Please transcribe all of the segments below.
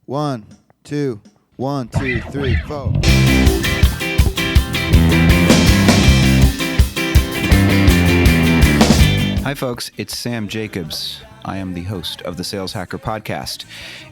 One, two, 1, 2, 3, 4. Hi, folks. It's Sam Jacobs. I am the host of the Sales Hacker podcast,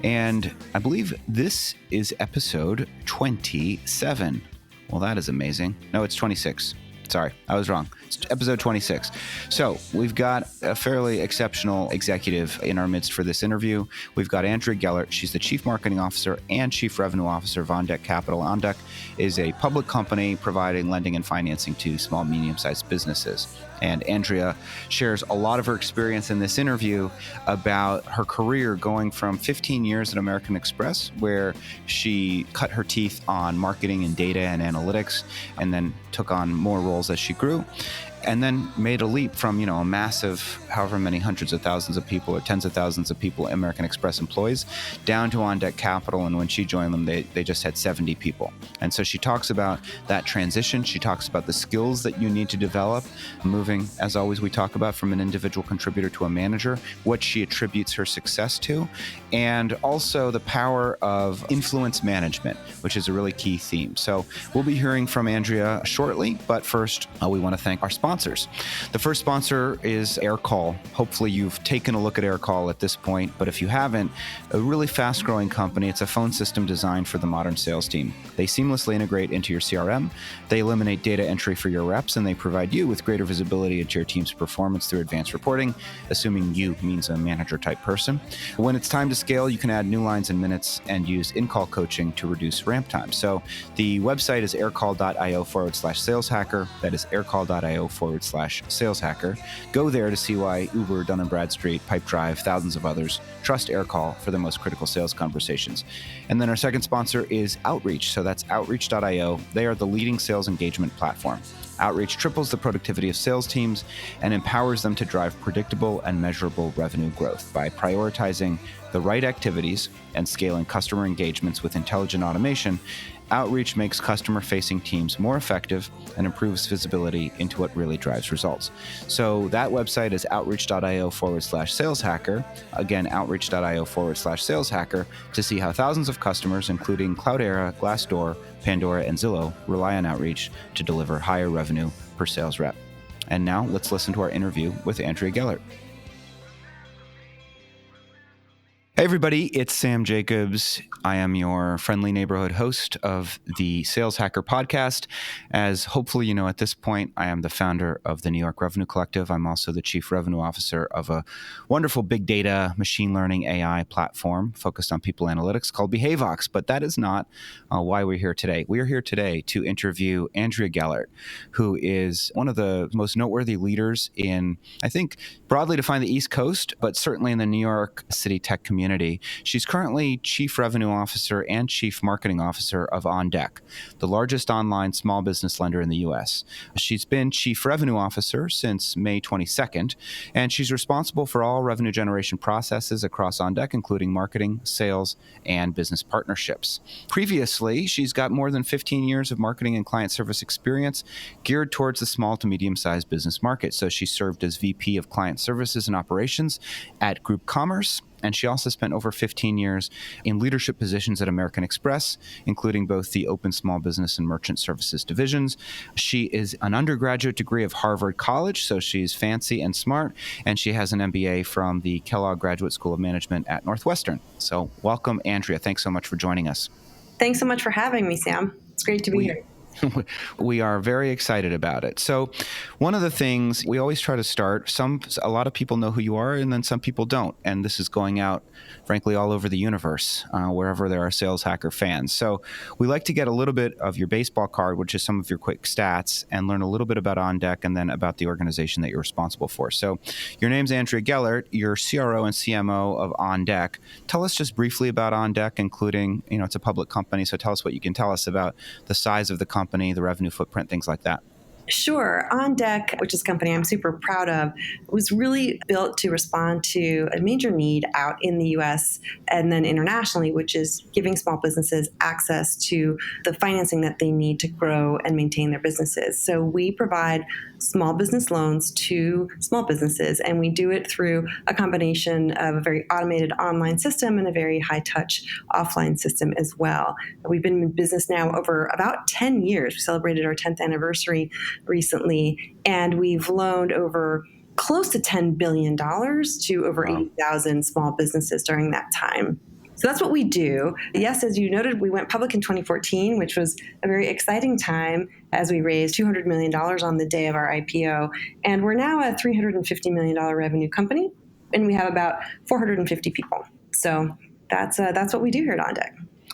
and I believe this is episode 27. Well, that is amazing. No, it's 26. Sorry, I was wrong. It's episode 26. So we've got a fairly exceptional executive in our midst for this interview. We've got Andrea Gellert. She's the Chief Marketing Officer and Chief Revenue Officer of OnDeck Capital. OnDeck is a public company providing lending and financing to small, medium-sized businesses. And Andrea shares a lot of her experience in this interview about her career going from 15 years at American Express, where she cut her teeth on marketing and data and analytics, and then took on more roles as she grew, and then made a leap from, a massive, however many hundreds of thousands of people or tens of thousands of people, American Express employees, down to OnDeck Capital. And when she joined them, they just had 70 people. And so she talks about that transition. She talks about the skills that you need to develop, moving, as always, we talk about from an individual contributor to a manager, what she attributes her success to, and also the power of influence management, which is a really key theme. So we'll be hearing from Andrea shortly, but first, we want to thank our sponsors. The first sponsor is AirCall. Hopefully you've taken a look at AirCall at this point, but if you haven't, a really fast-growing company. It's a phone system designed for the modern sales team. They seamlessly integrate into your CRM, they eliminate data entry for your reps, and they provide you with greater visibility into your team's performance through advanced reporting, assuming you means a manager-type person. When it's time to scale, you can add new lines and minutes and use in-call coaching to reduce ramp time. So the website is aircall.io/saleshacker. That is aircall.io/saleshacker. Go there to see why Uber, Dun & Bradstreet, Pipedrive, thousands of others trust AirCall for the most critical sales conversations. And then our second sponsor is Outreach. So that's outreach.io. They are the leading sales engagement platform. Outreach triples the productivity of sales teams and empowers them to drive predictable and measurable revenue growth by prioritizing the right activities and scaling customer engagements with intelligent automation. Outreach makes customer-facing teams more effective and improves visibility into what really drives results. So that website is outreach.io/saleshacker. Again, outreach.io/saleshacker to see how thousands of customers, including Cloudera, Glassdoor, Pandora, and Zillow, rely on Outreach to deliver higher revenue per sales rep. And now let's listen to our interview with Andrea Gellert. Hey everybody, it's Sam Jacobs. I am your friendly neighborhood host of the Sales Hacker podcast. As hopefully you know at this point, I am the founder of the New York Revenue Collective. I'm also the Chief Revenue Officer of a wonderful big data, machine learning AI platform focused on people analytics called Behaveox. But that is not why we're here today. We are here today to interview Andrea Gellert, who is one of the most noteworthy leaders in, I think, broadly defined the East Coast, but certainly in the New York City tech community. She's currently Chief Revenue Officer and Chief Marketing Officer of OnDeck, the largest online small business lender in the U.S. She's been Chief Revenue Officer since May 22nd, and she's responsible for all revenue generation processes across OnDeck, including marketing, sales, and business partnerships. Previously, she's got more than 15 years of marketing and client service experience geared towards the small to medium-sized business market. So she served as VP of Client Services and Operations at Group Commerce, and she also spent over 15 years in leadership positions at American Express, including both the Open Small Business and Merchant Services divisions. She is an undergraduate degree of Harvard College, so she's fancy and smart, and she has an MBA from the Kellogg Graduate School of Management at Northwestern. So welcome, Andrea. Thanks so much for joining us. Thanks so much for having me, Sam. It's great to be here. We are very excited about it. So one of the things we always try to start, a lot of people know who you are, and then some people don't. And this is going out, frankly, all over the universe, wherever there are Sales Hacker fans. So we like to get a little bit of your baseball card, which is some of your quick stats, and learn a little bit about OnDeck and then about the organization that you're responsible for. So your name's Andrea Gellert. You're CRO and CMO of OnDeck. Tell us just briefly about OnDeck, including, it's a public company. So tell us what you can tell us about the size of the company, the revenue footprint, things like that. Sure. OnDeck, which is a company I'm super proud of, was really built to respond to a major need out in the U.S. and then internationally, which is giving small businesses access to the financing that they need to grow and maintain their businesses. So we provide small business loans to small businesses. And we do it through a combination of a very automated online system and a very high-touch offline system as well. We've been in business now over about 10 years. We celebrated our 10th anniversary recently, and we've loaned over close to $10 billion to over 80,000 small businesses during that time. So that's what we do. Yes, as you noted, we went public in 2014, which was a very exciting time as we raised $200 million on the day of our IPO. And we're now a $350 million revenue company, and we have about 450 people. So that's what we do here at OnDeck.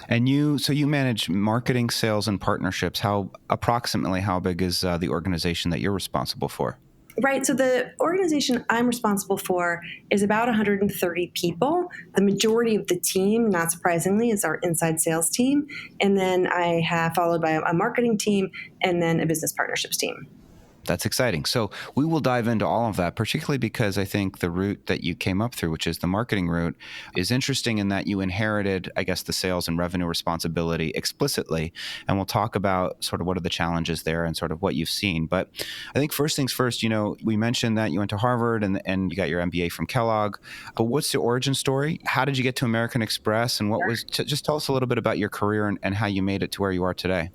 And you manage marketing, sales, and partnerships. Approximately how big is the organization that you're responsible for? Right. So the organization I'm responsible for is about 130 people. The majority of the team, not surprisingly, is our inside sales team. And then I have followed by a marketing team and then a business partnerships team. That's exciting. So we will dive into all of that, particularly because I think the route that you came up through, which is the marketing route, is interesting in that you inherited, I guess, the sales and revenue responsibility explicitly. And we'll talk about sort of what are the challenges there and sort of what you've seen. But I think first things first, we mentioned that you went to Harvard and you got your MBA from Kellogg. But what's the origin story? How did you get to American Express? And just tell us a little bit about your career and how you made it to where you are today.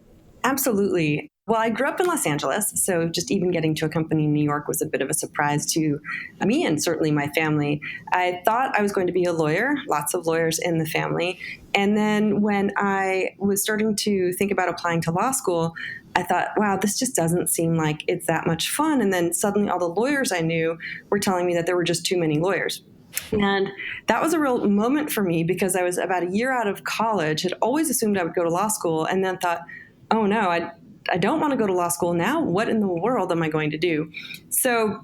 Absolutely. Well, I grew up in Los Angeles, so just even getting to a company in New York was a bit of a surprise to me and certainly my family. I thought I was going to be a lawyer, lots of lawyers in the family. And then when I was starting to think about applying to law school, I thought, wow, this just doesn't seem like it's that much fun. And then suddenly all the lawyers I knew were telling me that there were just too many lawyers. And that was a real moment for me because I was about a year out of college, had always assumed I would go to law school, and then thought, oh no, I don't want to go to law school now. What in the world am I going to do? So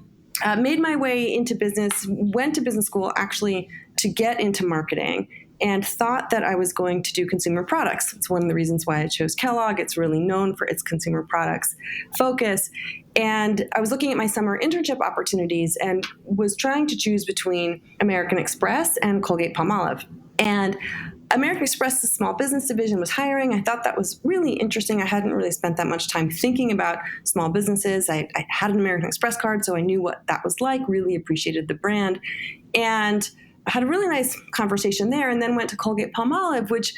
made my way into business, went to business school actually to get into marketing, and thought that I was going to do consumer products. It's one of the reasons why I chose Kellogg. It's really known for its consumer products focus. And I was looking at my summer internship opportunities and was trying to choose between American Express and Colgate-Palmolive. And American Express, the small business division, was hiring. I thought that was really interesting. I hadn't really spent that much time thinking about small businesses. I had an American Express card, so I knew what that was like, really appreciated the brand. And I had a really nice conversation there, and then went to Colgate-Palmolive, which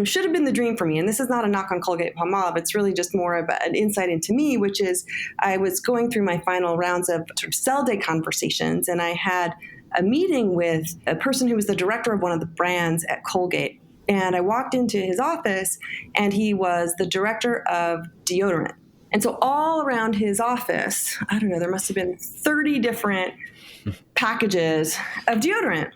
should have been the dream for me. And this is not a knock on Colgate-Palmolive. It's really just more of an insight into me, which is I was going through my final rounds of sort of sell day conversations, and I had a meeting with a person who was the director of one of the brands at Colgate. And I walked into his office, and he was the director of deodorant. And so all around his office, I don't know, there must have been 30 different packages of deodorant.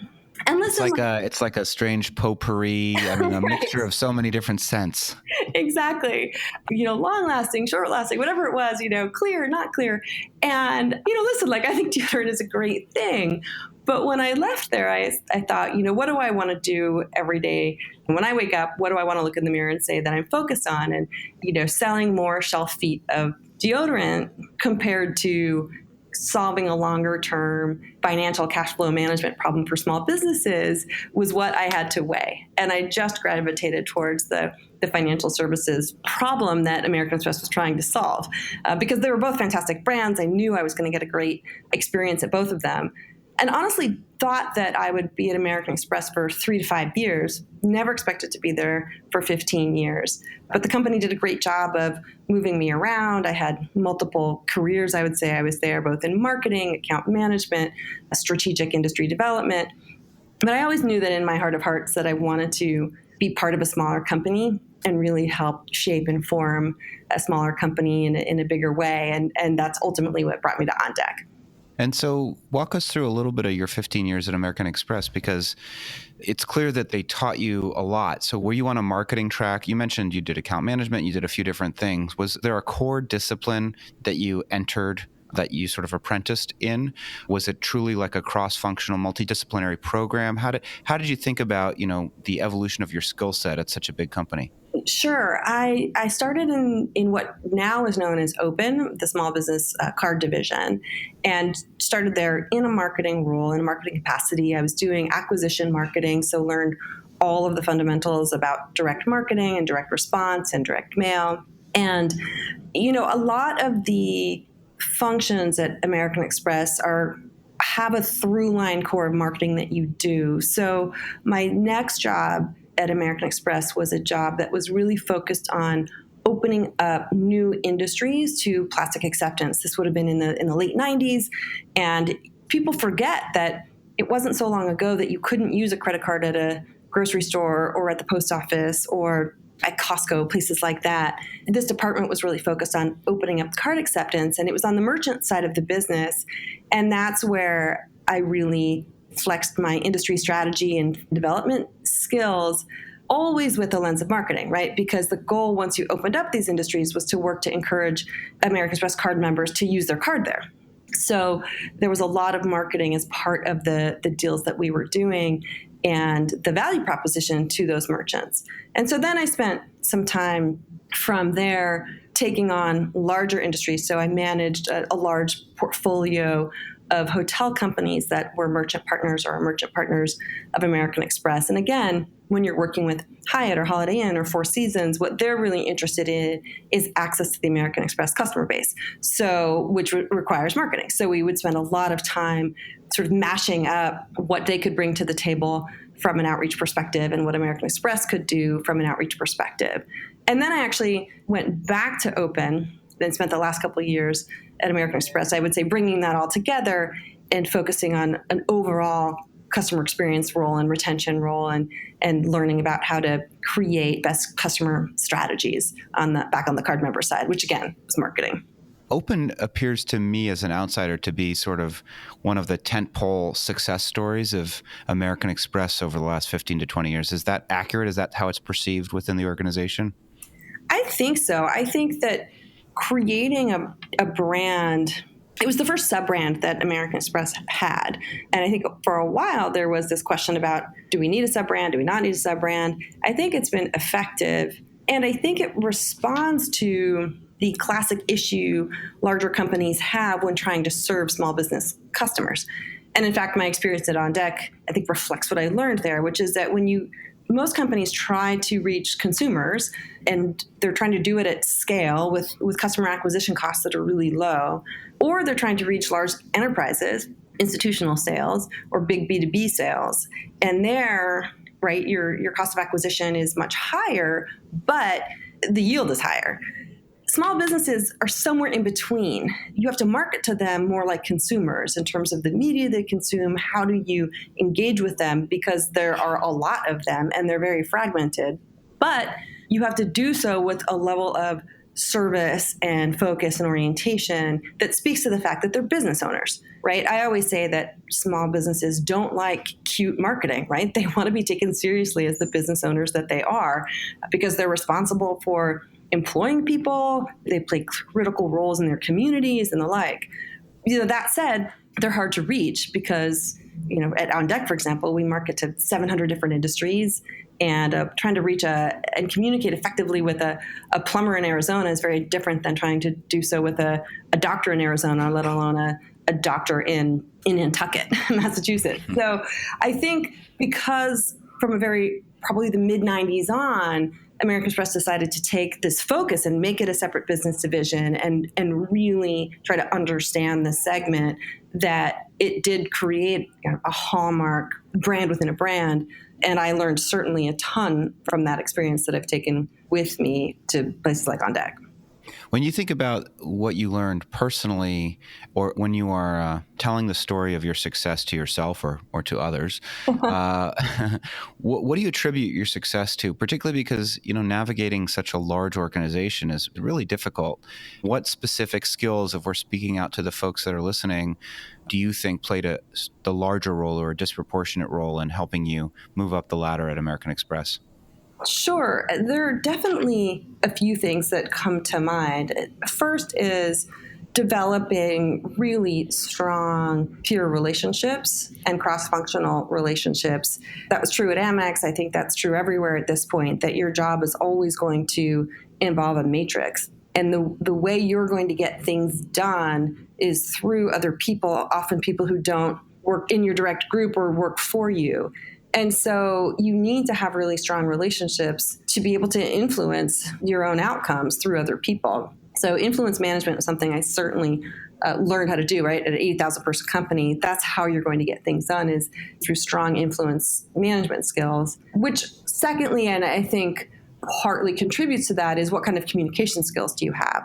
And listen, it's like a strange potpourri. I mean, a mixture of so many different scents. Exactly. Long lasting, short lasting, whatever it was, clear, not clear. And, listen, I think deodorant is a great thing. But when I left there, I thought, what do I want to do every day? And when I wake up, what do I want to look in the mirror and say that I'm focused on? And, selling more shelf feet of deodorant compared to solving a longer term financial cash flow management problem for small businesses was what I had to weigh. And I just gravitated towards the financial services problem that American Express was trying to solve. Because they were both fantastic brands. I knew I was going to get a great experience at both of them. And honestly thought that I would be at American Express for 3 to 5 years, never expected to be there for 15 years. But the company did a great job of moving me around. I had multiple careers, I would say. I was there both in marketing, account management, strategic industry development. But I always knew that in my heart of hearts that I wanted to be part of a smaller company and really help shape and form a smaller company in a bigger way. And that's ultimately what brought me to OnDeck. And so walk us through a little bit of your 15 years at American Express, because it's clear that they taught you a lot. So were you on a marketing track? You mentioned you did account management, you did a few different things. Was there a core discipline that you entered that you sort of apprenticed in? Was it truly like a cross-functional, multidisciplinary program? How did you think about, the evolution of your skill set at such a big company? Sure. I started in what now is known as Open, the small business card division, and started there in a marketing role, in a marketing capacity. I was doing acquisition marketing, so learned all of the fundamentals about direct marketing and direct response and direct mail. And, a lot of the functions at American Express have a through line core of marketing that you do. So my next job at American Express was a job that was really focused on opening up new industries to plastic acceptance. This would have been in the late 90s. And people forget that it wasn't so long ago that you couldn't use a credit card at a grocery store or at the post office or at Costco, places like that. And this department was really focused on opening up card acceptance, and it was on the merchant side of the business. And that's where I really flexed my industry strategy and development skills, always with the lens of marketing, right? Because the goal, once you opened up these industries, was to work to encourage American Express card members to use their card there. So there was a lot of marketing as part of the deals that we were doing and the value proposition to those merchants. And so then I spent some time from there taking on larger industries. So I managed a large portfolio of hotel companies that were merchant partners or merchant partners of American Express. And again, when you're working with Hyatt or Holiday Inn or Four Seasons, what they're really interested in is access to the American Express customer base, so which requires marketing. So we would spend a lot of time sort of mashing up what they could bring to the table from an outreach perspective and what American Express could do from an outreach perspective. And then I actually went back to Open and spent the last couple of years at American Express, I would say, bringing that all together and focusing on an overall customer experience role and retention role and learning about how to create best customer strategies back on the card member side, which again was marketing. Open appears to me as an outsider to be sort of one of the tentpole success stories of American Express over the last 15 to 20 years. Is that accurate? Is that how it's perceived within the organization? I think so. I think that creating a brand, it was the first sub-brand that American Express had. And I think for a while there was this question about, do we need a sub-brand? Do we not need a sub-brand? I think it's been effective. And I think it responds to the classic issue larger companies have when trying to serve small business customers. And in fact, my experience at OnDeck, I think, reflects what I learned there, which is that most companies try to reach consumers and they're trying to do it at scale with customer acquisition costs that are really low, or they're trying to reach large enterprises, institutional sales, or big B2B sales. And there, right, your cost of acquisition is much higher, but the yield is higher. Small businesses are somewhere in between. You have to market to them more like consumers in terms of the media they consume. How do you engage with them? Because there are a lot of them and they're very fragmented. But you have to do so with a level of service and focus and orientation that speaks to the fact that they're business owners, right? I always say that small businesses don't like cute marketing, right? They want to be taken seriously as the business owners that they are because they're responsible for employing people, they play critical roles in their communities and the like. That said, they're hard to reach because, at OnDeck, for example, we market to 700 different industries, and trying to reach and communicate effectively with a plumber in Arizona is very different than trying to do so with a doctor in Arizona, let alone a doctor in Nantucket, Massachusetts. So I think because from probably the mid-90s on, American Express decided to take this focus and make it a separate business division and really try to understand the segment, that it did create a hallmark brand within a brand. And I learned certainly a ton from that experience that I've taken with me to places like OnDeck. When you think about what you learned personally, or when you are telling the story of your success to yourself or to others, what do you attribute your success to? Particularly because, navigating such a large organization is really difficult. What specific skills, if we're speaking out to the folks that are listening, do you think played the larger role or a disproportionate role in helping you move up the ladder at American Express? Sure. There are definitely a few things that come to mind. First is developing really strong peer relationships and cross-functional relationships. That was true at Amex. I think that's true everywhere at this point, that your job is always going to involve a matrix. And the way you're going to get things done is through other people, often people who don't work in your direct group or work for you. And so you need to have really strong relationships to be able to influence your own outcomes through other people. So influence management was something I certainly learned how to do, right? At an 80,000 person company, that's how you're going to get things done, is through strong influence management skills, which secondly, and I think partly contributes to that, is what kind of communication skills do you have?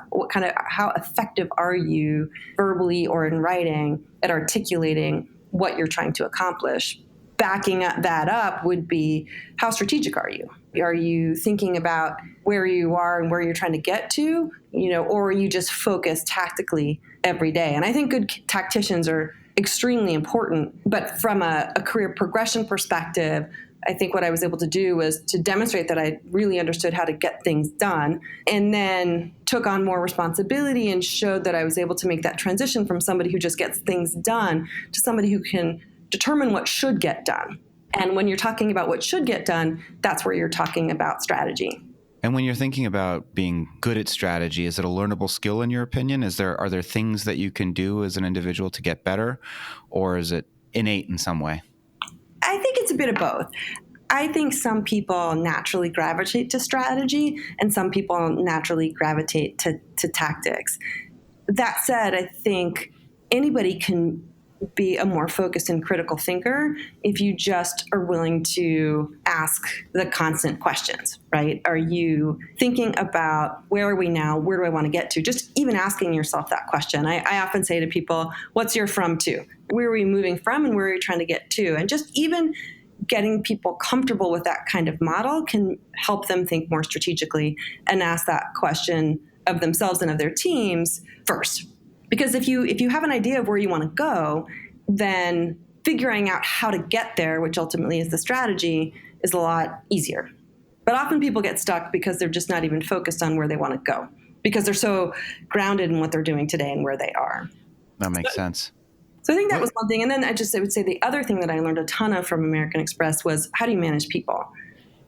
How effective are you verbally or in writing at articulating what you're trying to accomplish? Backing that up would be, how strategic are you? Are you thinking about where you are and where you're trying to get to, or are you just focused tactically every day? And I think good tacticians are extremely important. But from a career progression perspective, I think what I was able to do was to demonstrate that I really understood how to get things done, and then took on more responsibility and showed that I was able to make that transition from somebody who just gets things done to somebody who can determine what should get done. And when you're talking about what should get done, that's where you're talking about strategy. And when you're thinking about being good at strategy, is it a learnable skill in your opinion? Are there things that you can do as an individual to get better, or is it innate in some way? I think it's a bit of both. I think some people naturally gravitate to strategy and some people naturally gravitate to tactics. That said, I think anybody can be a more focused and critical thinker if you just are willing to ask the constant questions, right? Are you thinking about, where are we now? Where do I want to get to? Just even asking yourself that question. I often say to people, what's your from to? Where are we moving from and where are you trying to get to? And just even getting people comfortable with that kind of model can help them think more strategically and ask that question of themselves and of their teams first. Because if you have an idea of where you want to go, then figuring out how to get there, which ultimately is the strategy, is a lot easier. But often people get stuck because they're just not even focused on where they want to go, because they're so grounded in what they're doing today and where they are. That makes sense. So I think that was one thing. And then I would say the other thing that I learned a ton of from American Express was, how do you manage people?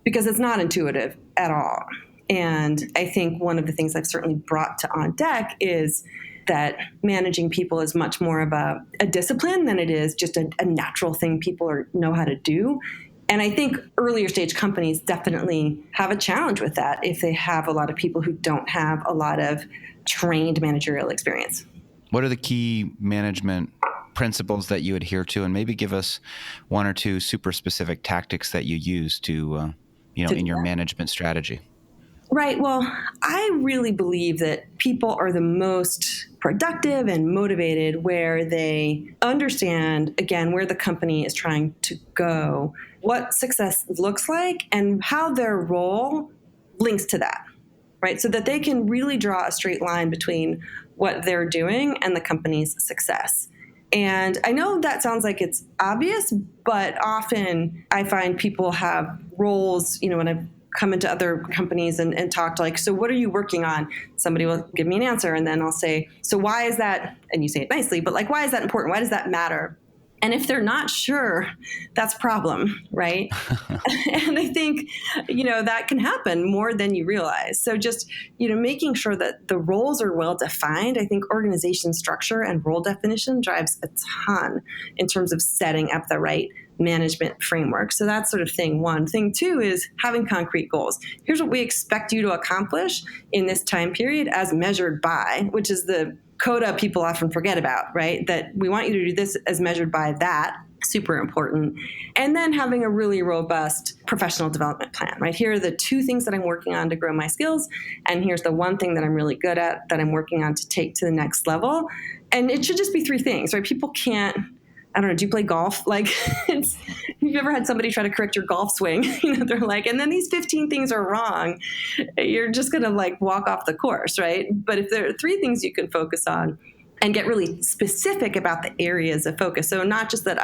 Because it's not intuitive at all. And I think one of the things I've certainly brought to OnDeck is that managing people is much more of a discipline than it is just a natural thing people know how to do. And I think earlier stage companies definitely have a challenge with that if they have a lot of people who don't have a lot of trained managerial experience. What are the key management principles that you adhere to? And maybe give us one or two super specific tactics that you use to in your management strategy. Right. Well, I really believe that people are the most productive and motivated where they understand, again, where the company is trying to go, what success looks like, and how their role links to that, right? So that they can really draw a straight line between what they're doing and the company's success. And I know that sounds like it's obvious, but often I find people have roles, when I've come into other companies and talked like, so what are you working on? Somebody will give me an answer, and then I'll say, so why is that? And you say it nicely, but like, why is that important? Why does that matter? And if they're not sure, that's a problem, right? And I think, that can happen more than you realize. So just, making sure that the roles are well defined. I think organization structure and role definition drives a ton in terms of setting up the right management framework. So that's sort of thing one. Thing two is having concrete goals. Here's what we expect you to accomplish in this time period as measured by, which is the coda people often forget about, right? That we want you to do this as measured by that. Super important. And then having a really robust professional development plan, right? Here are the two things that I'm working on to grow my skills. And here's the one thing that I'm really good at that I'm working on to take to the next level. And it should just be three things, right? People can't, I don't know, do you play golf? Like, if you've ever had somebody try to correct your golf swing, they're like, and then these 15 things are wrong, you're just going to like walk off the course, right? But if there are three things you can focus on and get really specific about the areas of focus. So not just that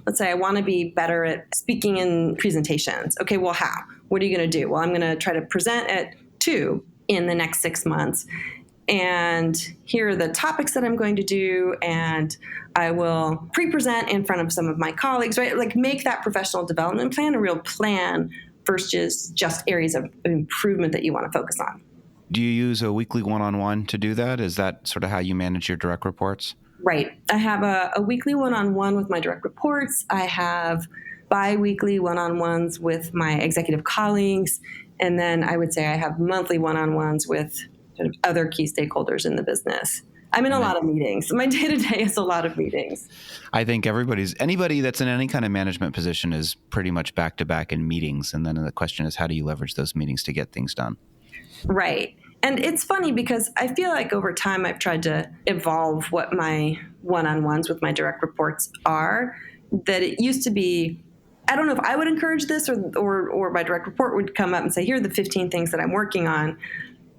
let's say I want to be better at speaking in presentations. Okay, well, how? What are you going to do? Well, I'm going to try to present at 2 in the next 6 months. And here are the topics that I'm going to do, and I will pre-present in front of some of my colleagues, right? Like make that professional development plan a real plan versus just areas of improvement that you want to focus on. Do you use a weekly one-on-one to do that? Is that sort of how you manage your direct reports? Right. I have a weekly one-on-one with my direct reports. I have bi-weekly one-on-ones with my executive colleagues. And then I would say I have monthly one-on-ones with sort of other key stakeholders in the business. I'm in a lot of meetings. My day-to-day is a lot of meetings. I think anybody that's in any kind of management position is pretty much back to back in meetings. And then the question is, how do you leverage those meetings to get things done? Right. And it's funny because I feel like over time I've tried to evolve what my one-on-ones with my direct reports are. That it used to be, I don't know if I would encourage this or my direct report would come up and say, here are the 15 things that I'm working on.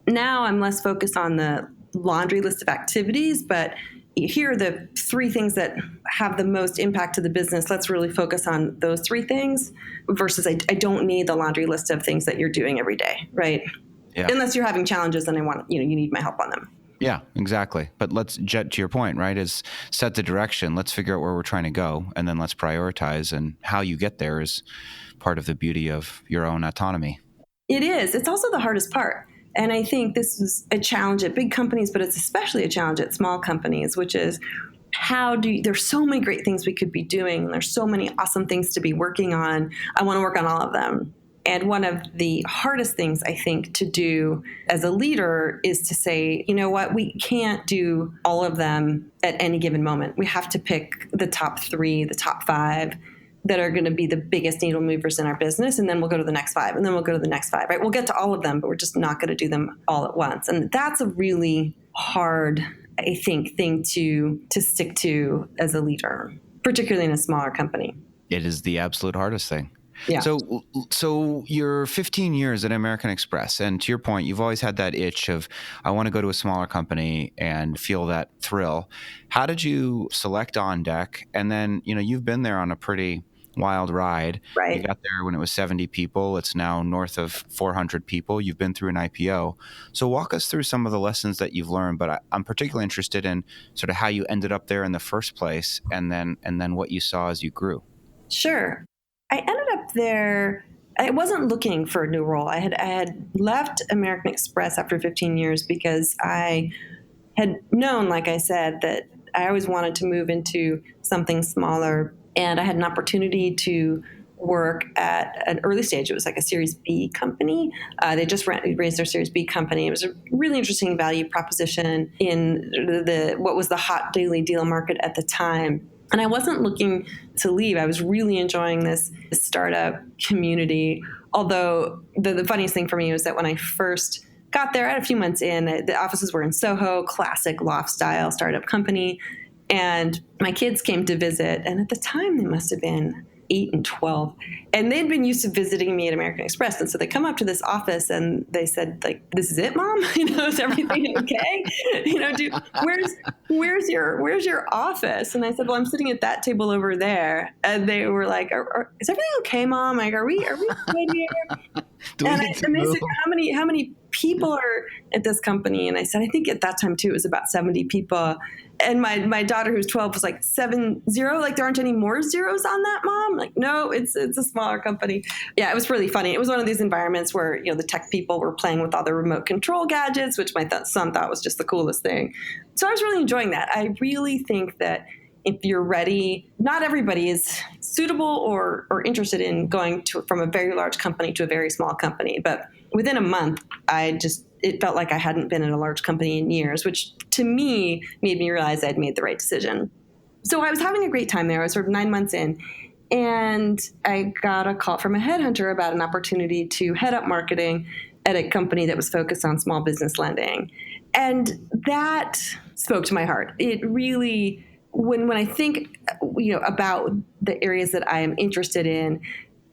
Now I'm less focused on the laundry list of activities, but here are the 3 things that have the most impact to the business. Let's really focus on those 3 things versus I don't need the laundry list of things that you're doing every day, right? Yeah. Unless you're having challenges and you need my help on them. Yeah, exactly. But let's jet to your point, right? Is set the direction. Let's figure out where we're trying to go, and then let's prioritize. And how you get there is part of the beauty of your own autonomy. It is. It's also the hardest part. And I think this is a challenge at big companies, but it's especially a challenge at small companies, which is there's so many great things we could be doing. And there's so many awesome things to be working on. I want to work on all of them. And one of the hardest things I think to do as a leader is to say, you know what, we can't do all of them at any given moment. We have to pick the top 3, the top 5 that are going to be the biggest needle movers in our business. And then we'll go to the next 5, and then we'll go to the next 5, right? We'll get to all of them, but we're just not going to do them all at once. And that's a really hard, I think, thing to stick to as a leader, particularly in a smaller company. It is the absolute hardest thing. Yeah. So you're 15 years at American Express, and to your point, you've always had that itch of, I want to go to a smaller company and feel that thrill. How did you select OnDeck? And then, you've been there on a pretty wild ride. Right. You got there when it was 70 people. It's now north of 400 people. You've been through an IPO. So walk us through some of the lessons that you've learned, but I'm particularly interested in sort of how you ended up there in the first place, and then what you saw as you grew. Sure. I ended up there. I wasn't looking for a new role. I had left American Express after 15 years because I had known, like I said, that I always wanted to move into something smaller. And I had an opportunity to work at an early stage. It was like a Series B company. They just raised their Series B company. It was a really interesting value proposition in what was the hot daily deal market at the time. And I wasn't looking to leave. I was really enjoying this startup community. Although the funniest thing for me was that when I first got there, I had a few months in, the offices were in Soho, classic loft style startup company. And my kids came to visit. And at the time, they must have been 8 and 12. And they'd been used to visiting me at American Express. And so they come up to this office and they said, like, this is it, Mom? Is everything okay? Where's your office? And I said, well, I'm sitting at that table over there. And they were like, is everything okay, Mom? Like, are we good here? And they said, how many people are at this company? And I said, I think at that time too, it was about 70 people. And my daughter, who's 12, was like 70. Like, there aren't any more zeros on that, Mom? Like, no, it's a smaller company. Yeah, it was really funny. It was one of these environments where, the tech people were playing with all the remote control gadgets, which my son thought was just the coolest thing. So I was really enjoying that. I really think that if you're ready, not everybody is suitable or interested in going from a very large company to a very small company. But within a month, it felt like I hadn't been in a large company in years, which to me made me realize I'd made the right decision. So I was having a great time there. I was sort of 9 months in, and I got a call from a headhunter about an opportunity to head up marketing at a company that was focused on small business lending. And that spoke to my heart. It really, when I think, about the areas that I am interested in,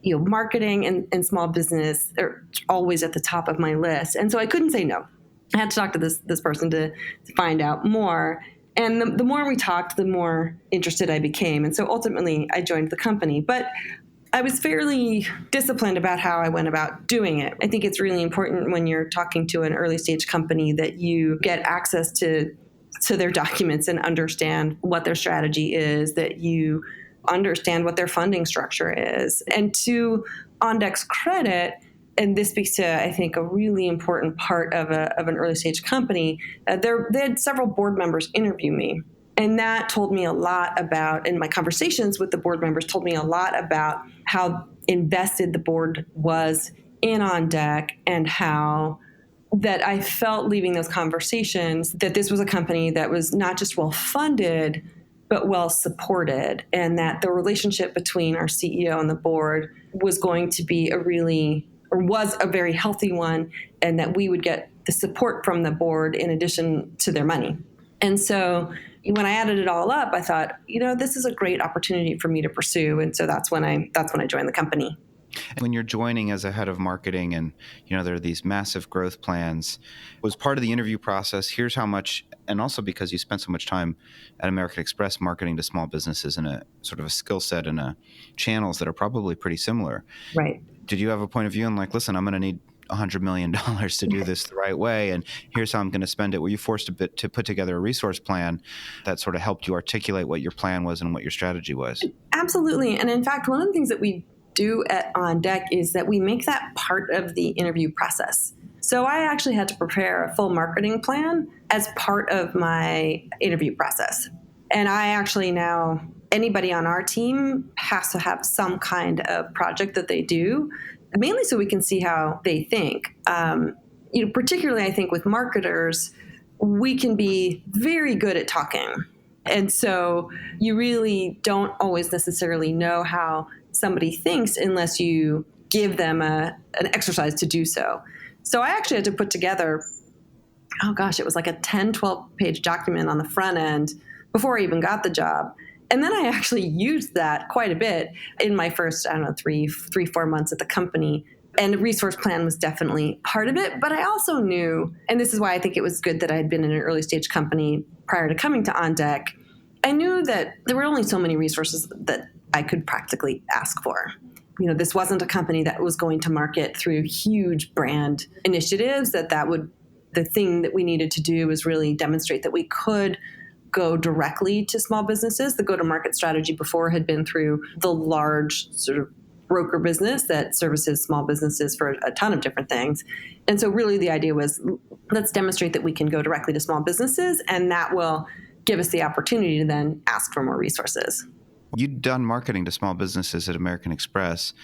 marketing and small business are always at the top of my list. And so I couldn't say no. I had to talk to this person to find out more. And the more we talked, the more interested I became. And so ultimately I joined the company. But I was fairly disciplined about how I went about doing it. I think it's really important when you're talking to an early stage company that you get access to their documents and understand what their strategy is, that you understand what their funding structure is. And to OnDeck's credit, and this speaks to, I think, a really important part of an early stage company, they had several board members interview me. And that told me a lot about, and my conversations with the board members told me a lot about how invested the board was in OnDeck and how that I felt leaving those conversations that this was a company that was not just well funded, but well supported, and that the relationship between our CEO and the board was going to be was a very healthy one, and that we would get the support from the board in addition to their money. And so when I added it all up, I thought, this is a great opportunity for me to pursue. And so that's when I joined the company. When you're joining as a head of marketing and, there are these massive growth plans, was part of the interview process, here's how much, and also because you spent so much time at American Express marketing to small businesses in a sort of a skill set and channels that are probably pretty similar. Right. Did you have a point of view on listen, I'm going to need $100 million to do this the right way, and here's how I'm going to spend it? Were you forced to put together a resource plan that sort of helped you articulate what your plan was and what your strategy was? Absolutely. And in fact, one of the things that we do at OnDeck is that we make that part of the interview process. So I actually had to prepare a full marketing plan as part of my interview process. And I actually now, anybody on our team has to have some kind of project that they do, mainly so we can see how they think. Particularly, I think with marketers, we can be very good at talking. And so you really don't always necessarily know how somebody thinks unless you give them an exercise to do so. So I actually had to put together, it was like a 10, 12-page document on the front end before I even got the job. And then I actually used that quite a bit in my first, 4 months at the company. And the resource plan was definitely part of it. But I also knew, and this is why I think it was good that I had been in an early stage company prior to coming to OnDeck, I knew that there were only so many resources that I could practically ask for. This wasn't a company that was going to market through huge brand initiatives, the thing that we needed to do was really demonstrate that we could go directly to small businesses. The go-to-market strategy before had been through the large sort of broker business that services small businesses for a ton of different things. And so really the idea was, let's demonstrate that we can go directly to small businesses, and that will give us the opportunity to then ask for more resources. You'd done marketing to small businesses at American Express.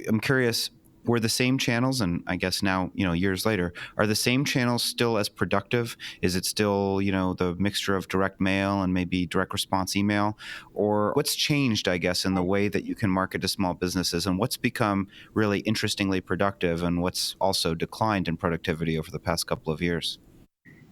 I'm curious, were the same channels, and I guess now, years later, are the same channels still as productive? Is it still, the mixture of direct mail and maybe direct response email? Or what's changed, I guess, in the way that you can market to small businesses, and what's become really interestingly productive, and what's also declined in productivity over the past couple of years?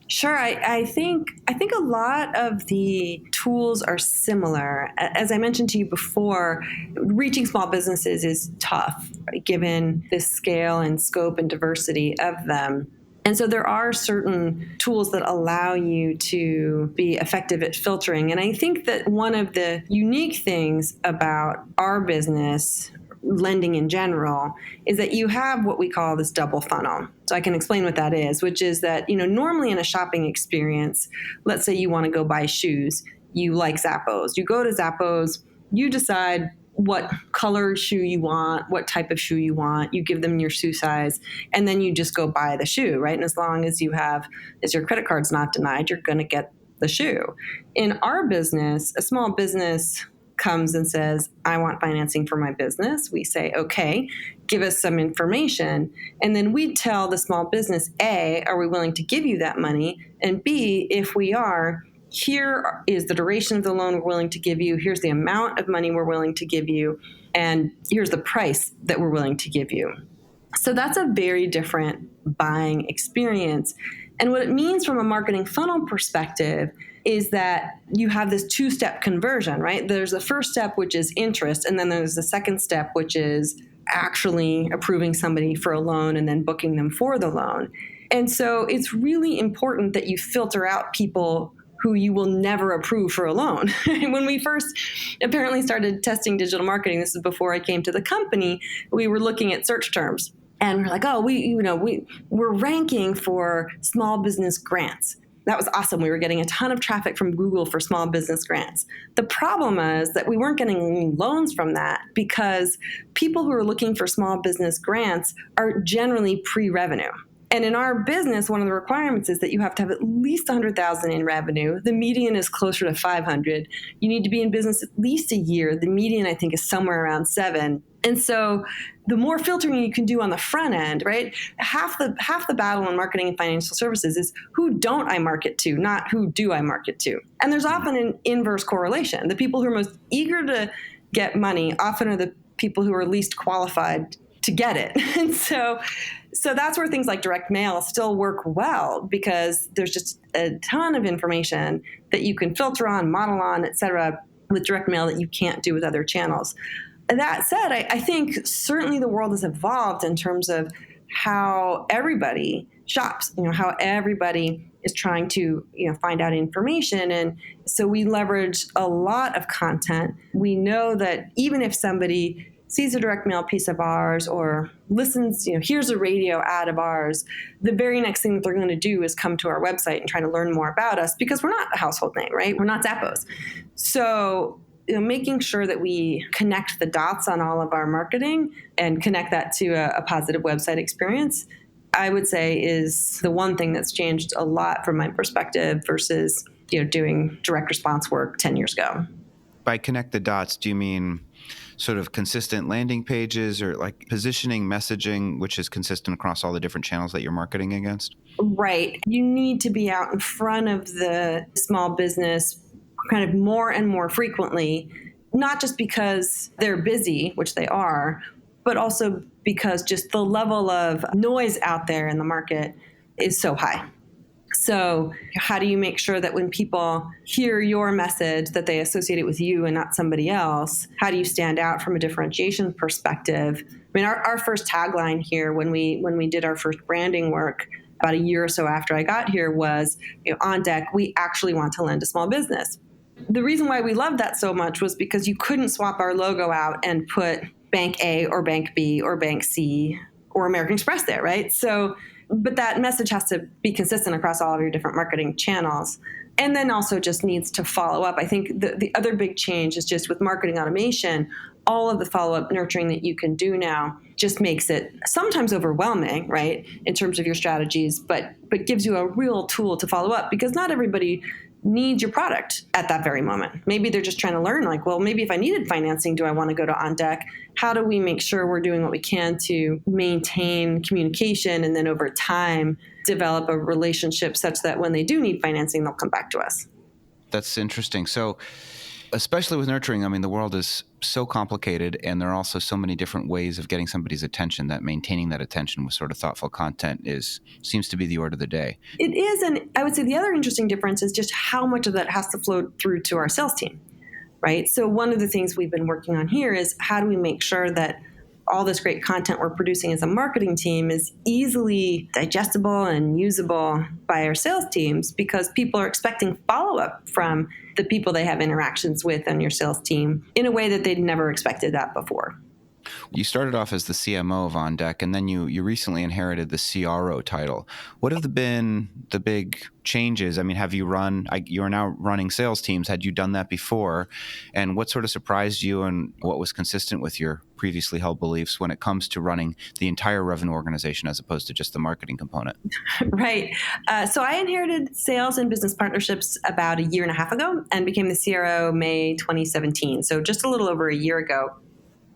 Sure. I think a lot of the tools are similar. As I mentioned to you before, reaching small businesses is tough, right, given the scale and scope and diversity of them. And so there are certain tools that allow you to be effective at filtering. And I think that one of the unique things about our business, lending in general, is that you have what we call this double funnel. So I can explain what that is, which is that, normally in a shopping experience, let's say you want to go buy shoes, you like Zappos. You go to Zappos, you decide what color shoe you want, what type of shoe you want, you give them your shoe size, and then you just go buy the shoe, right? And as long as your credit card's not denied, you're going to get the shoe. In our business, a small business comes and says, I want financing for my business. We say, okay, give us some information. And then we tell the small business, A, are we willing to give you that money? And B, if we are, here is the duration of the loan we're willing to give you. Here's the amount of money we're willing to give you. And here's the price that we're willing to give you. So that's a very different buying experience. And what it means from a marketing funnel perspective is that you have this two-step conversion, right? There's the first step, which is interest, and then there's the second step, which is actually approving somebody for a loan and then booking them for the loan. And so it's really important that you filter out people who you will never approve for a loan. When we first apparently started testing digital marketing, this is before I came to the company, we were looking at search terms. And we're like, we're ranking for small business grants. That was awesome. We were getting a ton of traffic from Google for small business grants. The problem is that we weren't getting any loans from that because people who are looking for small business grants are generally pre-revenue. And in our business, one of the requirements is that you have to have at least $100,000 in revenue. The median is closer to 500. You need to be in business at least a year. The median, I think, is somewhere around 7. And so the more filtering you can do on the front end, right? Half the battle in marketing and financial services is who don't I market to, not who do I market to. And there's often an inverse correlation. The people who are most eager to get money often are the people who are least qualified to get it. And so that's where things like direct mail still work well, because there's just a ton of information that you can filter on, model on, et cetera, with direct mail that you can't do with other channels. That said, I think certainly the world has evolved in terms of how everybody shops, how everybody is trying to, find out information. And so we leverage a lot of content. We know that even if somebody sees a direct mail piece of ours or listens, here's a radio ad of ours, the very next thing that they're going to do is come to our website and try to learn more about us, because we're not a household name, right? We're not Zappos. So making sure that we connect the dots on all of our marketing and connect that to a positive website experience, I would say is the one thing that's changed a lot from my perspective versus, doing direct response work 10 years ago. By connect the dots, do you mean sort of consistent landing pages or like positioning messaging, which is consistent across all the different channels that you're marketing against? Right. You need to be out in front of the small business kind of more and more frequently, not just because they're busy, which they are, but also because just the level of noise out there in the market is so high. So how do you make sure that when people hear your message that they associate it with you and not somebody else? How do you stand out from a differentiation perspective? I mean, our first tagline here when we did our first branding work about a year or so after I got here was, OnDeck, we actually want to lend to small business. The reason why we loved that so much was because you couldn't swap our logo out and put Bank A or Bank B or Bank C or American Express there, right? So, but that message has to be consistent across all of your different marketing channels. And then also just needs to follow up. I think the other big change is just with marketing automation, all of the follow-up nurturing that you can do now just makes it sometimes overwhelming, right, in terms of your strategies, but gives you a real tool to follow up, because not everybody needs your product at that very moment. Maybe they're just trying to learn, like, well, maybe if I needed financing, do I want to go to OnDeck? How do we make sure we're doing what we can to maintain communication and then over time develop a relationship such that when they do need financing, they'll come back to us? That's interesting. So especially with nurturing, I mean, the world is so complicated, and there are also so many different ways of getting somebody's attention that maintaining that attention with sort of thoughtful content seems to be the order of the day. It is, and I would say the other interesting difference is just how much of that has to flow through to our sales team, right? So one of the things we've been working on here is how do we make sure that all this great content we're producing as a marketing team is easily digestible and usable by our sales teams, because people are expecting follow-up from the people they have interactions with on your sales team in a way that they'd never expected that before. You started off as the CMO of OnDeck, and then you recently inherited the CRO title. What have been the big changes? I mean, you're now running sales teams. Had you done that before? And what sort of surprised you, and what was consistent with your previously held beliefs when it comes to running the entire revenue organization as opposed to just the marketing component? Right. So I inherited sales and business partnerships about a year and a half ago and became the CRO May 2017. So just a little over a year ago.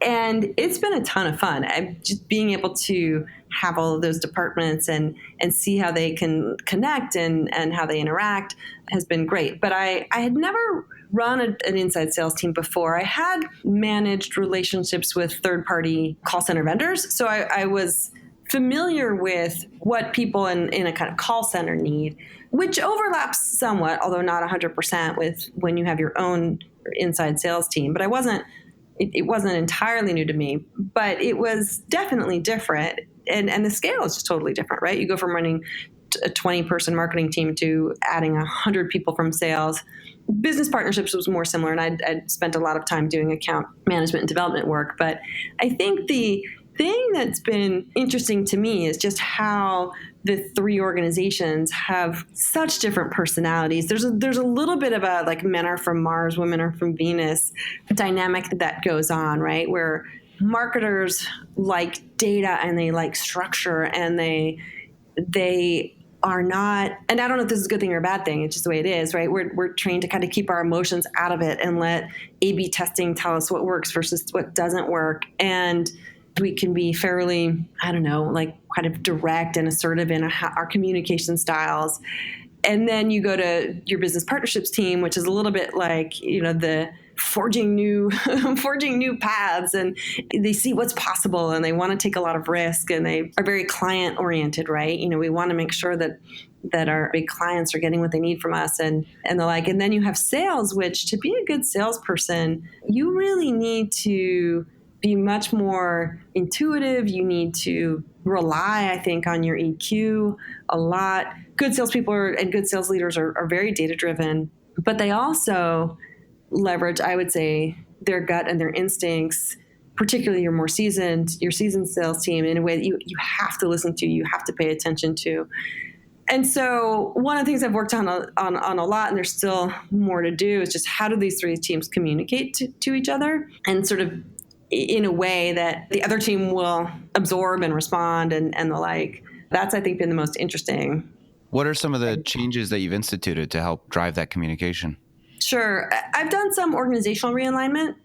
And it's been a ton of fun. Just being able to have all of those departments and see how they can connect and how they interact has been great. But I had never run an inside sales team before. I had managed relationships with third-party call center vendors. So I was familiar with what people in a kind of call center need, which overlaps somewhat, although not 100% with when you have your own inside sales team. But it wasn't entirely new to me, but it was definitely different. And the scale is just totally different, right? You go from running a 20-person marketing team to adding 100 people from sales. Business partnerships was more similar, and I'd spent a lot of time doing account management and development work. But I think the thing that's been interesting to me is just how the three organizations have such different personalities. There's a little bit of a like men are from Mars, women are from Venus dynamic that goes on, right? Where marketers like data and they like structure, and they are not, and I don't know if this is a good thing or a bad thing, it's just the way it is, right? We're trained to kind of keep our emotions out of it and let A/B testing tell us what works versus what doesn't work. And we can be fairly, I don't know, like kind of direct and assertive in our communication styles. And then you go to your business partnerships team, which is a little bit like, the forging new paths, and they see what's possible and they want to take a lot of risk, and they are very client oriented, right? We want to make sure that our big clients are getting what they need from us and the like. And then you have sales, which to be a good salesperson, you really need to be much more intuitive. You need to rely, I think, on your EQ a lot. Good salespeople and good sales leaders are very data driven, but they also leverage, I would say, their gut and their instincts, particularly your seasoned sales team, in a way that you have to listen to, you have to pay attention to. And so one of the things I've worked on a lot, and there's still more to do, is just how do these three teams communicate to each other, and sort of in a way that the other team will absorb and respond and the like. That's, I think, been the most interesting. What are some of the changes that you've instituted to help drive that communication? Sure. I've done some organizational realignment.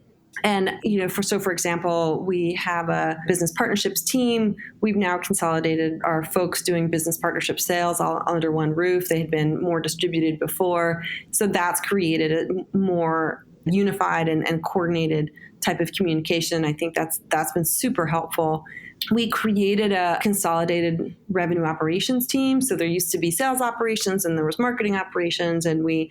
And, for example, we have a business partnerships team. We've now consolidated our folks doing business partnership sales all under one roof. They had been more distributed before. So that's created a more unified and coordinated type of communication. I think that's been super helpful. We created a consolidated revenue operations team. So there used to be sales operations and there was marketing operations, and we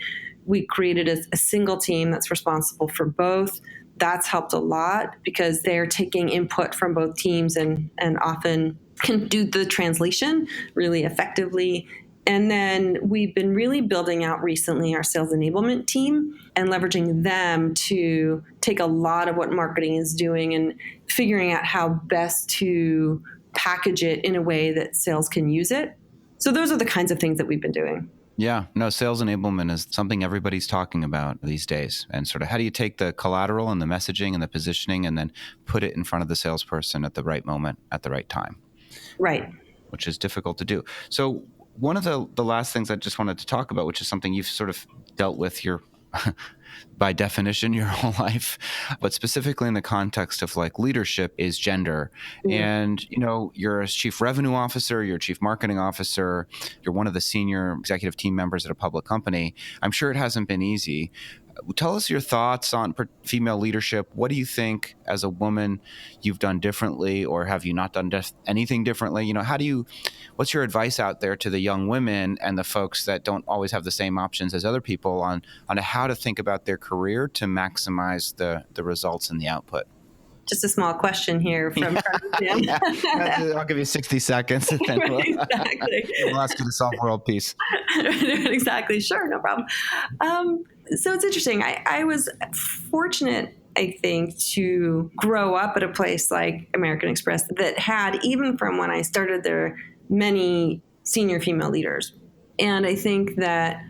created a single team that's responsible for both. That's helped a lot because they're taking input from both teams and often can do the translation really effectively. And then we've been really building out recently our sales enablement team and leveraging them to take a lot of what marketing is doing and figuring out how best to package it in a way that sales can use it. So those are the kinds of things that we've been doing. Yeah, no, sales enablement is something everybody's talking about these days. And sort of how do you take the collateral and the messaging and the positioning and then put it in front of the salesperson at the right moment, at the right time? Right. Which is difficult to do. So one of the last things I just wanted to talk about, which is something you've sort of dealt with by definition your whole life, but specifically in the context of like leadership, is gender. Mm-hmm. And, you're a chief revenue officer, you're a chief marketing officer, you're one of the senior executive team members at a public company. I'm sure it hasn't been easy. Tell us your thoughts on female leadership. What do you think as a woman you've done differently, or have you not done anything differently? What's your advice out there to the young women and the folks that don't always have the same options as other people on how to think about their career to maximize the results and the output? Just a small question here from Jim. Yeah. I'll give you 60 seconds and then Exactly. we'll ask you to solve world peace. Exactly. Sure. No problem. So it's interesting. I was fortunate, I think, to grow up at a place like American Express that had, even from when I started there, many senior female leaders. And I think that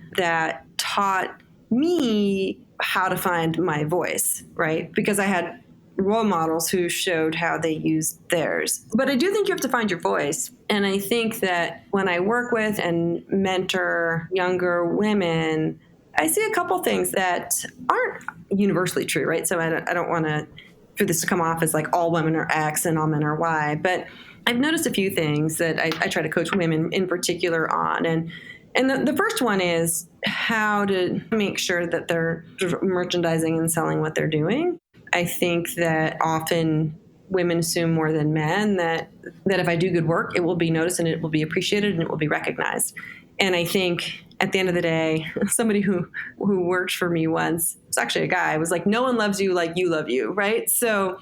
taught me how to find my voice, right? Because I had role models who showed how they used theirs. But I do think you have to find your voice. And I think that when I work with and mentor younger women, I see a couple things that aren't universally true, right? So I don't want for this to come off as like all women are X and all men are Y. But I've noticed a few things that I try to coach women in particular on. And the first one is how to make sure that they're merchandising and selling what they're doing. I think that often women assume more than men that if I do good work, it will be noticed and it will be appreciated and it will be recognized. And I think at the end of the day, somebody who worked for me once, it's actually a guy, was like, no one loves you like you love you, right? So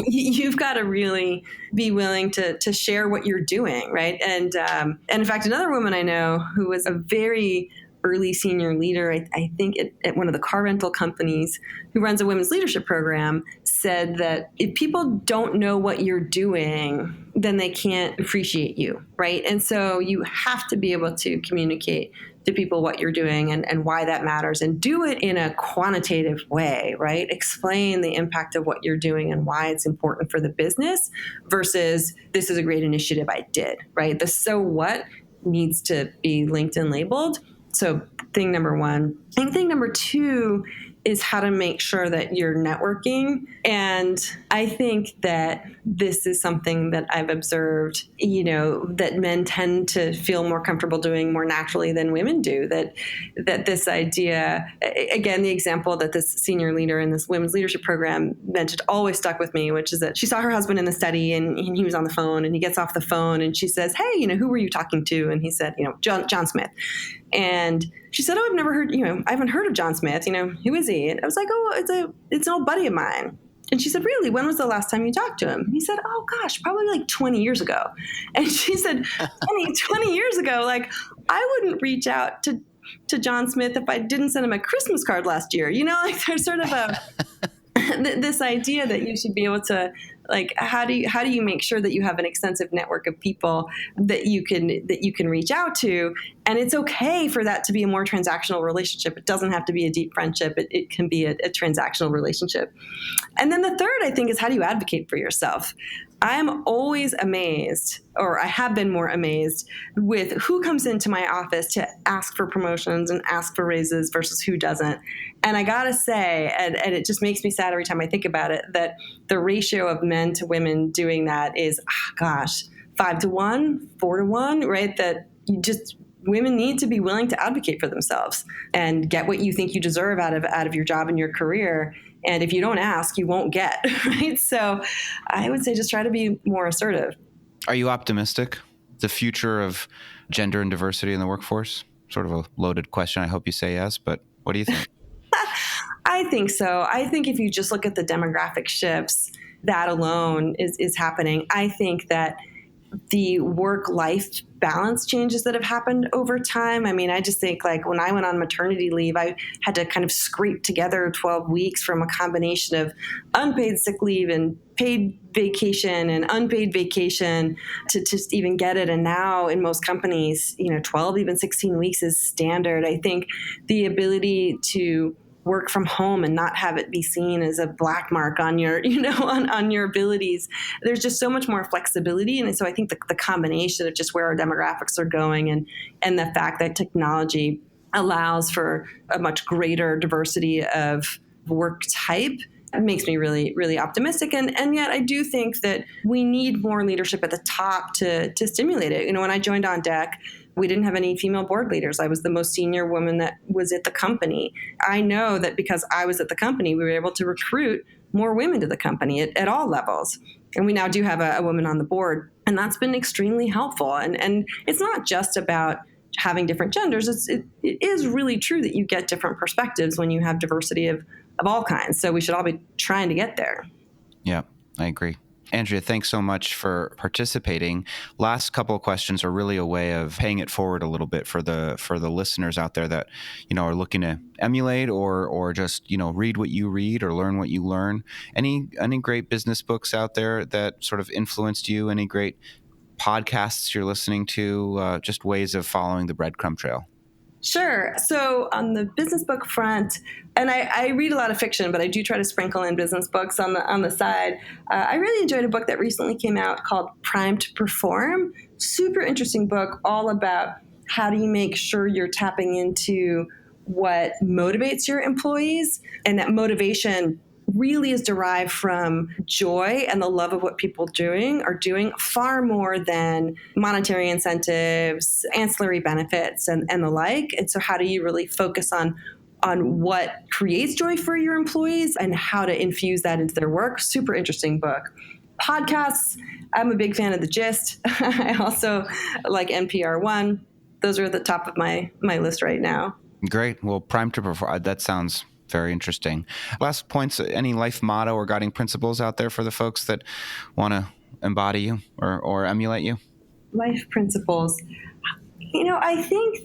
you've got to really be willing to share what you're doing, right? And in fact, another woman I know who was a very early senior leader, I think at one of the car rental companies, who runs a women's leadership program, said that if people don't know what you're doing, then they can't appreciate you, right? And so you have to be able to communicate to people what you're doing and why that matters, and do it in a quantitative way, right? Explain the impact of what you're doing and why it's important for the business versus this is a great initiative I did, right? The so what needs to be linked and labeled. So thing number one. I think thing number two is how to make sure that you're networking. And I think that this is something that I've observed, that men tend to feel more comfortable doing more naturally than women do. That this idea, again, the example that this senior leader in this women's leadership program mentioned always stuck with me, which is that she saw her husband in the study and he was on the phone, and he gets off the phone and she says, "Hey, who were you talking to?" And he said, John Smith. And she said, "Oh, I've never heard, I haven't heard of John Smith. Who is he?" And I was like, "Oh, it's an old buddy of mine." And she said, "Really? When was the last time you talked to him?" And he said, "Oh gosh, probably like 20 years ago." And she said, 20 years ago, like I wouldn't reach out to John Smith if I didn't send him a Christmas card last year. Like there's sort of this idea that you should be able to, like, how do you make sure that you have an extensive network of people that you can reach out to, and it's okay for that to be a more transactional relationship. It doesn't have to be a deep friendship. It can be a transactional relationship. And then the third, I think, is how do you advocate for yourself? I'm always amazed, or I have been more amazed, with who comes into my office to ask for promotions and ask for raises versus who doesn't. And I gotta say, and it just makes me sad every time I think about it, that the ratio of men to women doing that is, 5-1, 4-1, right? That women need to be willing to advocate for themselves and get what you think you deserve out of your job and your career. And if you don't ask, you won't get, right? So I would say just try to be more assertive. Are you optimistic? The future of gender and diversity in the workforce? Sort of a loaded question. I hope you say yes, but what do you think? I think so. I think if you just look at the demographic shifts, that alone is happening. I think that the work-life balance changes that have happened over time. I mean, I just think, like, when I went on maternity leave, I had to kind of scrape together 12 weeks from a combination of unpaid sick leave and paid vacation and unpaid vacation to just even get it. And now in most companies, 12, even 16 weeks is standard. I think the ability to work from home and not have it be seen as a black mark on your, on your abilities. There's just so much more flexibility. And so I think the combination of just where our demographics are going and the fact that technology allows for a much greater diversity of work type, it makes me really, really optimistic. And yet I do think that we need more leadership at the top to stimulate it. When I joined OnDeck, we didn't have any female board leaders. I was the most senior woman that was at the company. I know that because I was at the company, we were able to recruit more women to the company at all levels. And we now do have a woman on the board, and that's been extremely helpful. And it's not just about having different genders. It is really true that you get different perspectives when you have diversity of all kinds. So we should all be trying to get there. Yeah, I agree. Andrea, thanks so much for participating. Last couple of questions are really a way of paying it forward a little bit for the listeners out there that, are looking to emulate or just, read what you read or learn what you learn. Any great business books out there that sort of influenced you? Any great podcasts you're listening to? Just ways of following the breadcrumb trail. Sure. So on the business book front, and I read a lot of fiction, but I do try to sprinkle in business books on the side. I really enjoyed a book that recently came out called Primed to Perform. Super interesting book, all about how do you make sure you're tapping into what motivates your employees, and that motivation really is derived from joy and the love of what people are doing far more than monetary incentives, ancillary benefits, and the like. And so how do you really focus on what creates joy for your employees and how to infuse that into their work? Super interesting book. Podcasts, I'm a big fan of The Gist. I also like NPR One. Those are at the top of my list right now. Great. Well, Prime to Perform, that sounds very interesting. Last points, any life motto or guiding principles out there for the folks that want to embody you or emulate you? Life principles. I think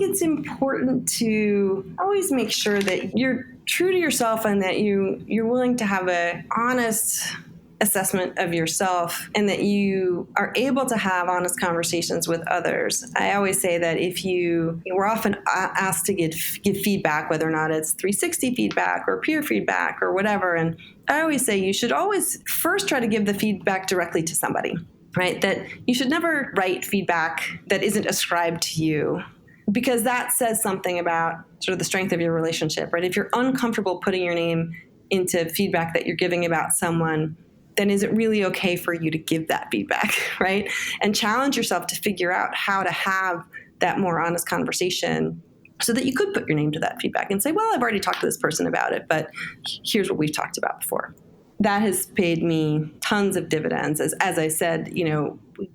it's important to always make sure that you're true to yourself and that you're willing to have an honest assessment of yourself and that you are able to have honest conversations with others. I always say that we're often asked to give feedback, whether or not it's 360 feedback or peer feedback or whatever. And I always say you should always first try to give the feedback directly to somebody. right? That you should never write feedback that isn't ascribed to you, because that says something about sort of the strength of your relationship, right? If you're uncomfortable putting your name into feedback that you're giving about someone, then is it really okay for you to give that feedback, right? And challenge yourself to figure out how to have that more honest conversation so that you could put your name to that feedback and say, well, I've already talked to this person about it, but here's what we've talked about before. That has paid me tons of dividends. As I said,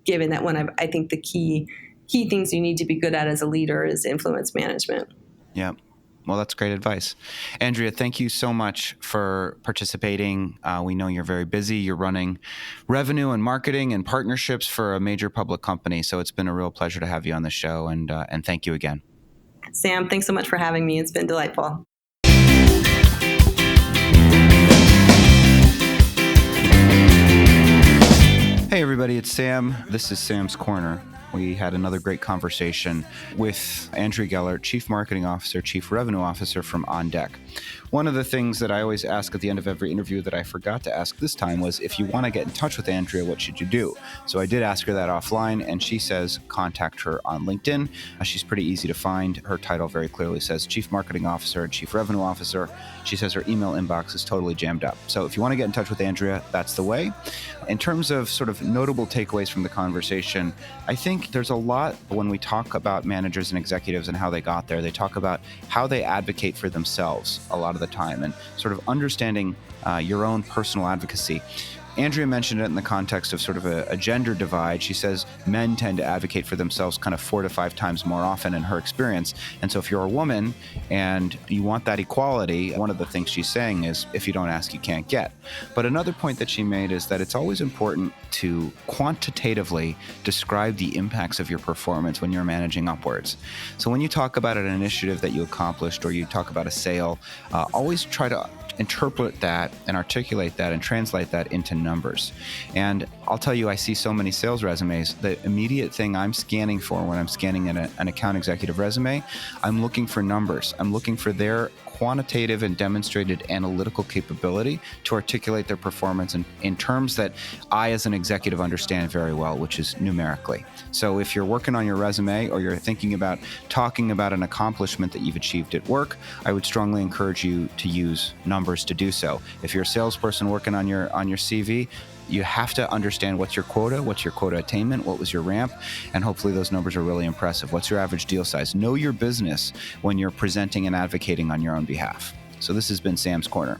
given that one of, I think the key things you need to be good at as a leader is influence management. Yeah. Well, that's great advice. Andrea, thank you so much for participating. We know you're very busy. You're running revenue and marketing and partnerships for a major public company. So it's been a real pleasure to have you on the show. And thank you again. Sam, thanks so much for having me. It's been delightful. Hey, everybody, it's Sam. This is Sam's Corner. We had another great conversation with Andrea Gellert, Chief Marketing Officer, Chief Revenue Officer from OnDeck. One of the things that I always ask at the end of every interview that I forgot to ask this time was, if you want to get in touch with Andrea, what should you do? So I did ask her that offline, and she says contact her on LinkedIn. She's pretty easy to find. Her title very clearly says Chief Marketing Officer and Chief Revenue Officer. She says her email inbox is totally jammed up. So if you want to get in touch with Andrea, that's the way. In terms of sort of notable takeaways from the conversation, I think there's a lot when we talk about managers and executives and how they got there. They talk about how they advocate for themselves a lot of the time and sort of understanding your own personal advocacy. Andrea mentioned it in the context of sort of a gender divide. She says men tend to advocate for themselves kind of 4 to 5 times more often in her experience. And so if you're a woman and you want that equality, one of the things she's saying is, if you don't ask, you can't get. But another point that she made is that it's always important to quantitatively describe the impacts of your performance when you're managing upwards. So when you talk about an initiative that you accomplished or you talk about a sale, always try to interpret that and articulate that and translate that into numbers. And I'll tell you, I see so many sales resumes. The immediate thing I'm scanning for when I'm scanning an account executive resume, I'm looking for numbers. I'm looking for their quantitative and demonstrated analytical capability to articulate their performance in terms that I, as an executive, understand very well, which is numerically. So if you're working on your resume or you're thinking about talking about an accomplishment that you've achieved at work, I would strongly encourage you to use numbers to do so. If you're a salesperson working on your CV, you have to understand what's your quota attainment, what was your ramp, and hopefully those numbers are really impressive. What's your average deal size? Know your business when you're presenting and advocating on your own behalf. So this has been Sam's Corner.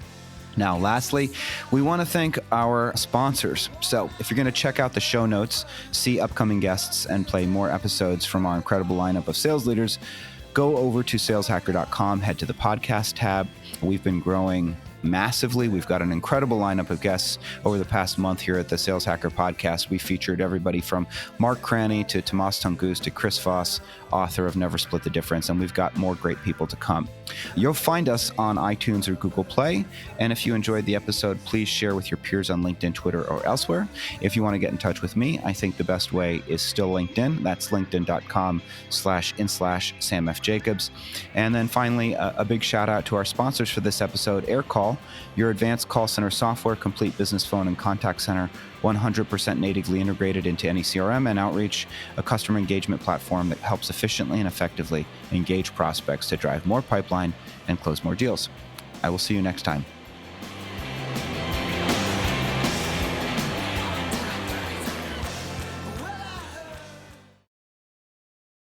Now, lastly, we want to thank our sponsors. So if you're going to check out the show notes, see upcoming guests, and play more episodes from our incredible lineup of sales leaders, go over to saleshacker.com, head to the podcast tab. We've been growing massively. We've got an incredible lineup of guests over the past month here at the Sales Hacker Podcast. We featured everybody from Mark Cranny to Tomas Tungus to Chris Voss, author of Never Split the Difference, and we've got more great people to come. You'll find us on iTunes or Google Play, and if you enjoyed the episode, please share with your peers on LinkedIn, Twitter, or elsewhere. If you want to get in touch with me, I think the best way is still LinkedIn. That's linkedin.com/in/Sam F. Jacobs. And then finally, a big shout out to our sponsors for this episode, AirCall, your advanced call center software, complete business phone and contact center, 100% natively integrated into any CRM and Outreach, a customer engagement platform that helps efficiently and effectively engage prospects to drive more pipeline and close more deals. I will see you next time.